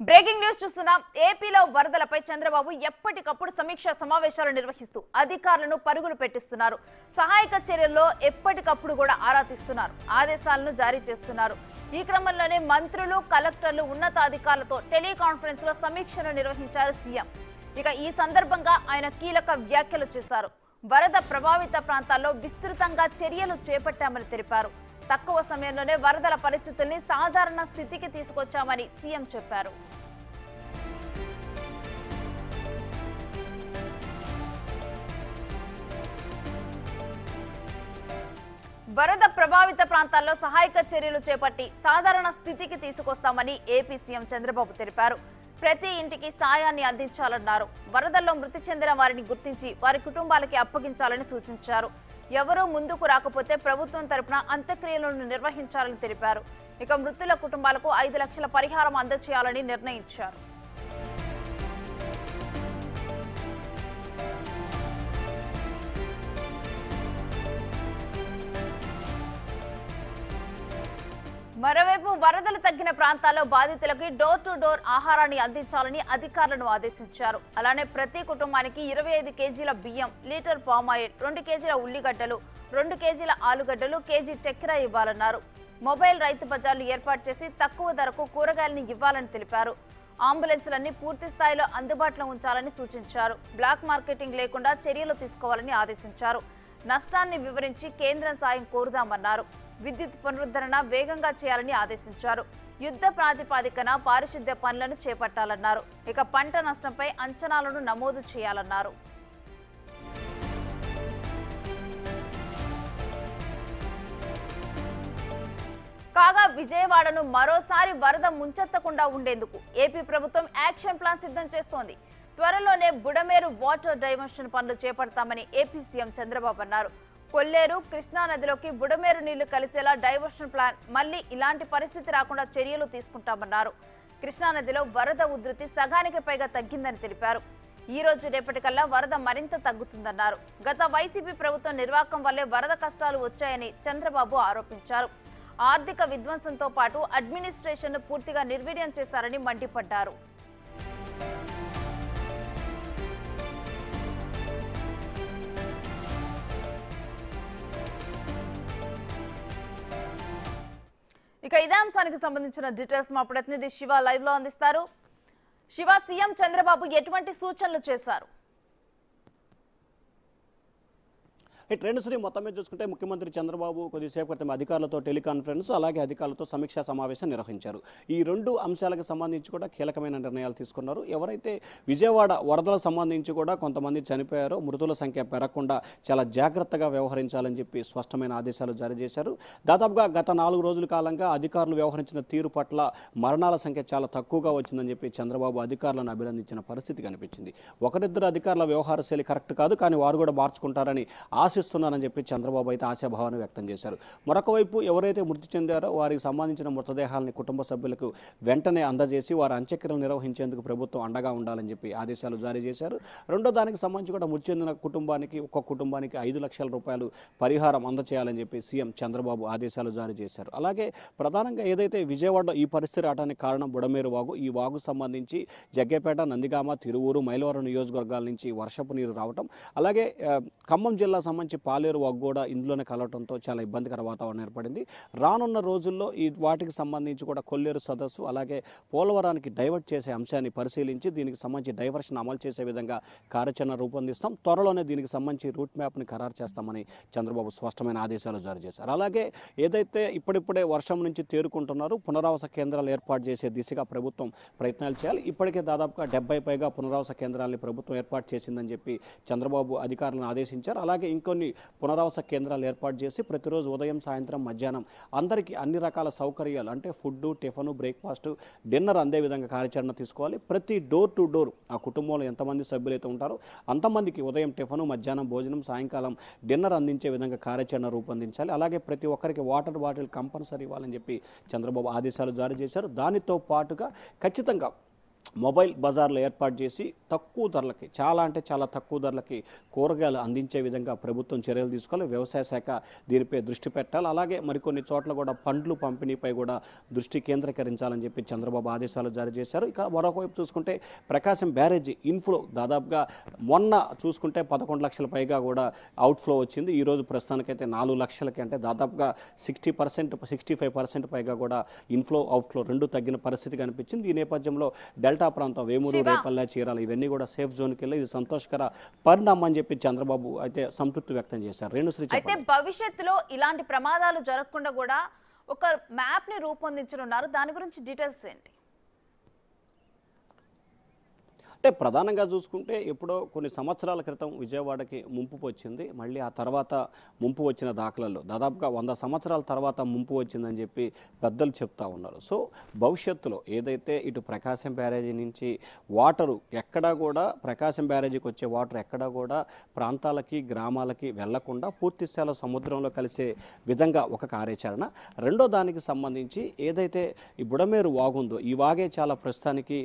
Breaking news చూస్తున్నాం. ఏపీలో వరదలపై చంద్రబాబు ఎప్పటికప్పుడు సమీక్షా సమావేశాలు నిర్వహిస్తూ అధికారులను పరుగులు పెట్టిస్తున్నారు. సహాయక చర్యల్లో ఎప్పటికప్పుడు కూడా ఆరా తీస్తున్నారు. ఆదేశాలను జారీ చేస్తున్నారు. ఈ క్రమంలోనే మంత్రులు, కలెక్టర్లు, ఉన్నతాధికారులతో టెలికాన్ఫరెన్స్ లో సమీక్షలు నిర్వహించారు సీఎం. ఇక ఈ సందర్భంగా ఆయన కీలక వ్యాఖ్యలు చేశారు. వరద ప్రభావిత ప్రాంతాల్లో విస్తృతంగా చర్యలు చేపట్టామని తెలిపారు. తక్కువ సమయంలోనే వరదల పరిస్థితుల్ని సాధారణ స్థితికి తీసుకొచ్చామని సీఎం చెప్పారు. వరద ప్రభావిత ప్రాంతాల్లో సహాయక చర్యలు చేపట్టి సాధారణ స్థితికి తీసుకొస్తామని ఏపీ సీఎం చంద్రబాబు తెలిపారు. ప్రతి ఇంటికి సాయాన్ని అందించాలన్నారు. వరదల్లో మృతి చెందిన వారిని గుర్తించి వారి కుటుంబాలకి అప్పగించాలని సూచించారు. ఎవరూ ముందుకు రాకపోతే ప్రభుత్వం తరపున అంత్యక్రియలను నిర్వహించాలని తెలిపారు. ఇక మృతుల కుటుంబాలకు 5 లక్షల పరిహారం అందజేయాలని నిర్ణయించారు. మరోవైపు వరదలు తగ్గిన ప్రాంతాల్లో బాధితులకి డోర్ టు డోర్ ఆహారాన్ని అందించాలని అధికారులను ఆదేశించారు. అలానే ప్రతి కుటుంబానికి 25 కేజీల బియ్యం, లీటర్ పామాయిల్, 2 కేజీల ఉల్లిగడ్డలు, 2 కేజీల ఆలుగడ్డలు, కేజీ చక్కెర ఇవ్వాలన్నారు. మొబైల్ రైతు బజార్లు ఏర్పాటు చేసి తక్కువ ధరకు కూరగాయలను ఇవ్వాలని తెలిపారు. అంబులెన్స్లన్నీ పూర్తి స్థాయిలో అందుబాటులో ఉంచాలని సూచించారు. బ్లాక్ మార్కెటింగ్ లేకుండా చర్యలు తీసుకోవాలని ఆదేశించారు. నష్టాన్ని వివరించి కేంద్రం సాయం కోరుదామన్నారు. విద్యుత్ పునరుద్ధరణ వేగంగా చేయాలని ఆదేశించారు. యుద్ధ ప్రాతిపదికన పారిశుద్ధ్య పనులను చేపట్టాలన్నారు. ఇక పంట నష్టంపై అంచనాలను నమోదు చేయాలన్నారు. కాగా విజయవాడను మరోసారి వరద ముంచెత్తకుండా ఉండేందుకు ఏపీ ప్రభుత్వం యాక్షన్ ప్లాన్ సిద్ధం చేస్తోంది. త్వరలోనే బుడమేరు వాటర్ డైవర్షన్ పనులు చేపడతామని ఏపీ సీఎం చంద్రబాబు అన్నారు. కొల్లేరు, కృష్ణా నదిలోకి బుడమేరు నీళ్లు కలిసేలా డైవర్షన్ ప్లాన్, మళ్లీ ఇలాంటి పరిస్థితి రాకుండా చర్యలు తీసుకుంటామన్నారు. కృష్ణా నదిలో వరద ఉధృతి సగానికి పైగా తగ్గిందని తెలిపారు. ఈ రోజు రేపటికల్లా వరద మరింత తగ్గుతుందన్నారు. గత వైసీపీ ప్రభుత్వం నిర్వాకం వల్లే వరద కష్టాలు వచ్చాయని చంద్రబాబు ఆరోపించారు. ఆర్థిక విధ్వంసంతో పాటు అడ్మినిస్ట్రేషన్ పూర్తిగా నిర్వీర్యం చేశారని మండిపడ్డారు. ఇక ఇదే అంశానికి సంబంధించిన డీటెయిల్స్ మా ప్రతినిధి శివ లైవ్ లో అందిస్తారు. శివ, సీఎం చంద్రబాబు ఎటువంటి సూచనలు చేశారు? రెండు శ్రీ మొత్తం మీద చూసుకుంటే ముఖ్యమంత్రి చంద్రబాబు కొద్దిసేపు క్రితం అధికారులతో టెలికాన్ఫరెన్స్, అలాగే అధికారులతో సమీక్షా సమావేశం నిర్వహించారు. ఈ 2 అంశాలకు సంబంధించి కూడా కీలకమైన నిర్ణయాలు తీసుకున్నారు. ఎవరైతే విజయవాడ వరదలకు సంబంధించి కూడా కొంతమంది చనిపోయారో మృతుల సంఖ్య పెరగకుండా చాలా జాగ్రత్తగా వ్యవహరించాలని చెప్పి స్పష్టమైన ఆదేశాలు జారీ చేశారు. దాదాపుగా గత 4 రోజుల కాలంగా అధికారులు వ్యవహరించిన తీరు పట్ల మరణాల సంఖ్య చాలా తక్కువగా వచ్చిందని చెప్పి చంద్రబాబు అధికారులను అభినందించిన పరిస్థితి కనిపించింది. ఒకరిద్దరు అధికారుల వ్యవహార శైలి కరెక్ట్ కాదు, కానీ వారు కూడా మార్చుకుంటారని ఆశిస్తున్నారని చెప్పి చంద్రబాబు అయితే ఆశాభావాన్ని వ్యక్తం చేశారు. మరొక వైపు ఎవరైతే మృతి చెందారో వారికి సంబంధించిన మృతదేహాలని కుటుంబ సభ్యులకు వెంటనే అందజేసి వారి అంత్యక్రియలు నిర్వహించేందుకు ప్రభుత్వం అండగా ఉండాలని చెప్పి ఆదేశాలు జారీ చేశారు. రెండో దానికి సంబంధించి కూడా మృతి చెందిన కుటుంబానికి ఒక్కొక్క కుటుంబానికి 5 లక్షల రూపాయలు పరిహారం అందజేయాలని చెప్పి సీఎం చంద్రబాబు ఆదేశాలు జారీ చేశారు. అలాగే ప్రధానంగా ఏదైతే విజయవాడలో ఈ పరిస్థితి రావడానికి కారణం బుడమేరు వాగు, ఈ వాగు సంబంధించి జగ్గేపేట, నందిగామ, తిరువూరు, మైలవరం నియోజకవర్గాల నుంచి వర్షపు నీరు రావటం, అలాగే ఖమ్మం జిల్లా సంబంధించి పాలేరు వాగు కూడా ఇందులోనే కలవడంతో చాలా ఇబ్బందికర వాతావరణం ఏర్పడింది. రానున్న రోజుల్లో ఈ వాటికి సంబంధించి కూడా కొల్లేరు సదస్సు, అలాగే పోలవరానికి డైవర్ట్ చేసే అంశాన్ని పరిశీలించి దీనికి సంబంధించి డైవర్షన్ అమలు చేసే విధంగా కార్యాచరణ రూపొందిస్తాం. త్వరలోనే దీనికి సంబంధించి రూట్ మ్యాప్ని ఖరారు చేస్తామని చంద్రబాబు స్పష్టమైన ఆదేశాలు జారీ చేశారు. అలాగే ఏదైతే ఇప్పుడిప్పుడే వర్షం నుంచి తేరుకుంటున్నారో పునరావాస కేంద్రాలు ఏర్పాటు చేసే దిశగా ప్రభుత్వం ప్రయత్నాలు చేయాలి. ఇప్పటికే దాదాపుగా 70 పైగా పునరావాస కేంద్రాలని ప్రభుత్వం ఏర్పాటు చేసిందని చెప్పి చంద్రబాబు అధికారులను ఆదేశించారు. అలాగే ఇంకొన్ని పునరావాస కేంద్రాలు ఏర్పాటు చేసి ప్రతిరోజు ఉదయం, సాయంత్రం, మధ్యాహ్నం అందరికీ అన్ని రకాల సౌకర్యాలు అంటే ఫుడ్, టిఫను, బ్రేక్ఫాస్ట్, డిన్నర్ అందే విధంగా కార్యాచరణ తీసుకోవాలి. ప్రతి డోర్ టు డోర్ ఆ కుటుంబంలో ఎంతమంది సభ్యులైతే ఉంటారో అంతమందికి ఉదయం టిఫను, మధ్యాహ్నం భోజనం, సాయంకాలం డిన్నర్ అందించే విధంగా కార్యాచరణ రూపొందించాలి. అలాగే ప్రతి ఒక్కరికి వాటర్ బాటిల్ కంపల్సరీ ఇవ్వాలని చెప్పి చంద్రబాబు ఆదేశాలు జారీ చేశారు. దానితో పాటుగా ఖచ్చితంగా మొబైల్ బజార్లు ఏర్పాటు చేసి తక్కువ ధరలకి, చాలా అంటే చాలా తక్కువ ధరలకి కూరగాయలు అందించే విధంగా ప్రభుత్వం చర్యలు తీసుకోవాలి. వ్యవసాయ శాఖ దీనిపై దృష్టి పెట్టాలి. అలాగే మరికొన్ని చోట్ల కూడా పండ్లు పంపిణీపై కూడా దృష్టి కేంద్రీకరించాలని చెప్పి చంద్రబాబు ఆదేశాలు జారీ చేశారు. ఇక మరొకవైపు చూసుకుంటే ప్రకాశం బ్యారేజీ ఇన్ఫ్లో దాదాపుగా మొన్న చూసుకుంటే 11 లక్షల పైగా కూడా అవుట్ఫ్లో వచ్చింది. ఈరోజు ప్రస్తుతానికైతే 4 లక్షలకి, అంటే దాదాపుగా 60%, 65% పైగా కూడా ఇన్ఫ్లో అవుట్ఫ్లో రెండు తగ్గిన పరిస్థితి కనిపించింది. ఈ నేపథ్యంలో డెల్టా ప్రాంతం వేమూరు, రేపల్లె, చీరాల ఇవన్నీ కూడా సేఫ్ జోన్కి వెళ్ళి ఇది సంతోషకర పరిణామం అని చెప్పి చంద్రబాబు అయితే సంతృప్తి వ్యక్తం చేశారు. రేణుశ్రీ, అయితే భవిష్యత్తులో ఇలాంటి ప్రమాదాలు జరగకుండా కూడా ఒక మ్యాప్ ని రూపొందించనున్నారు. దాని గురించి డీటెయిల్స్ ఏంటి? అంటే ప్రధానంగా చూసుకుంటే ఎప్పుడో కొన్ని సంవత్సరాల క్రితం విజయవాడకి ముంపు వచ్చింది. మళ్ళీ ఆ తర్వాత ముంపు వచ్చిన దాఖలలో దాదాపుగా 100 సంవత్సరాల తర్వాత ముంపు వచ్చిందని చెప్పి పెద్దలు చెప్తా ఉన్నారు. సో భవిష్యత్తులో ఏదైతే ఇటు ప్రకాశం బ్యారేజీ నుంచి వాటరు ఎక్కడా కూడా, ప్రకాశం బ్యారేజీకి వచ్చే వాటర్ ఎక్కడా కూడా ప్రాంతాలకి, గ్రామాలకి వెళ్లకుండా పూర్తి స్థాయిలో సముద్రంలో కలిసే విధంగా ఒక కార్యాచరణ. రెండో దానికి సంబంధించి ఏదైతే ఈ బుడమేరు వాగుందో, ఈ వాగే చాలా ప్రస్తుతానికి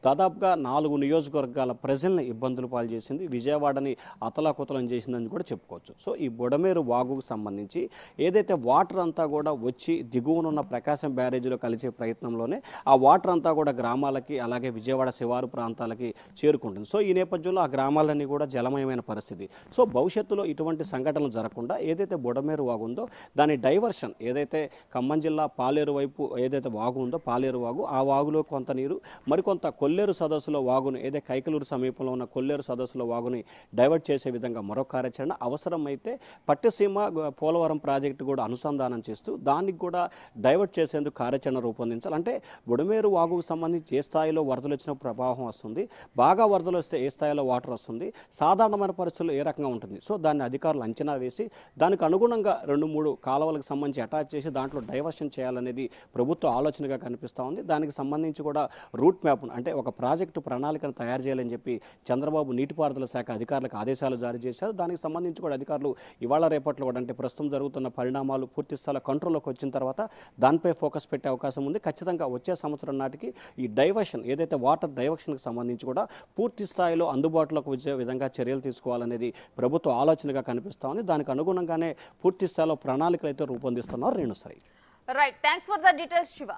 దాదాపుగా 4 నియోజకవర్గాల ప్రజల్ని ఇబ్బందులు పాలు చేసింది. విజయవాడని అతలాకుతలం చేసిందని కూడా చెప్పుకోవచ్చు. సో ఈ బుడమేరు వాగుకు సంబంధించి ఏదైతే వాటర్ అంతా కూడా వచ్చి దిగువనున్న ప్రకాశం బ్యారేజీలో కలిసే ప్రయత్నంలోనే ఆ వాటర్ అంతా కూడా గ్రామాలకి, అలాగే విజయవాడ శివారు ప్రాంతాలకి చేరుకుంటుంది. సో ఈ నేపథ్యంలో ఆ గ్రామాలన్నీ కూడా జలమయమైన పరిస్థితి. సో భవిష్యత్తులో ఇటువంటి సంఘటనలు జరగకుండా ఏదైతే బుడమేరు వాగు ఉందో దాని డైవర్షన్, ఏదైతే ఖమ్మం జిల్లా పాలేరు వైపు ఏదైతే వాగు ఉందో పాలేరు వాగు, ఆ వాగులో కొంత నీరు, మరికొంత కొల్లేరు సదస్సులో వాగును, ఏదైతే కైకలూరు సమీపంలో ఉన్న కొల్లేరు సదస్సులో వాగుని డైవర్ట్ చేసే విధంగా మరో కార్యాచరణ. అవసరమైతే పట్టిసీమ పోలవరం ప్రాజెక్టు కూడా అనుసంధానం చేస్తూ దానికి కూడా డైవర్ట్ చేసేందుకు కార్యాచరణ రూపొందించాలి. అంటే బుడమేరు వాగుకు సంబంధించి ఏ స్థాయిలో వరదలు వచ్చిన ప్రభావం వస్తుంది, బాగా వరదలు వస్తే ఏ స్థాయిలో వాటర్ వస్తుంది, సాధారణమైన పరిస్థితుల్లో ఏ రకంగా ఉంటుంది. సో దాన్ని అధికారులు అంచనా వేసి దానికి అనుగుణంగా 2-3 కాలువలకు సంబంధించి అటాచ్ చేసి దాంట్లో డైవర్షన్ చేయాలనేది ప్రభుత్వ ఆలోచనగా కనిపిస్తూ ఉంది. దానికి సంబంధించి కూడా రూట్ మ్యాప్, అంటే ఒక ప్రాజెక్టు ప్రణాళికను తయారు చేయాలని చెప్పి చంద్రబాబు నీటిపారుదల శాఖ అధికారులకు ఆదేశాలు జారీ చేశారు. దానికి సంబంధించి కూడా అధికారులు ఇవాళ రేపట్లో కూడా, అంటే ప్రస్తుతం జరుగుతున్న పరిణామాలు పూర్తి స్థాయిలో కంట్రోల్లోకి వచ్చిన తర్వాత దానిపై ఫోకస్ పెట్టే అవకాశం ఉంది. ఖచ్చితంగా వచ్చే సంవత్సరం నాటికి ఈ డైవర్షన్, ఏదైతే వాటర్ డైవర్షన్కి సంబంధించి కూడా పూర్తి స్థాయిలో అందుబాటులోకి వచ్చే విధంగా చర్యలు తీసుకోవాలనేది ప్రభుత్వ ఆలోచనగా కనిపిస్తూ ఉంది. దానికి అనుగుణంగానే పూర్తి స్థాయిలో ప్రణాళికలు అయితే రూపొందిస్తున్నారు. Renusri. Right, thanks for the details Shiva.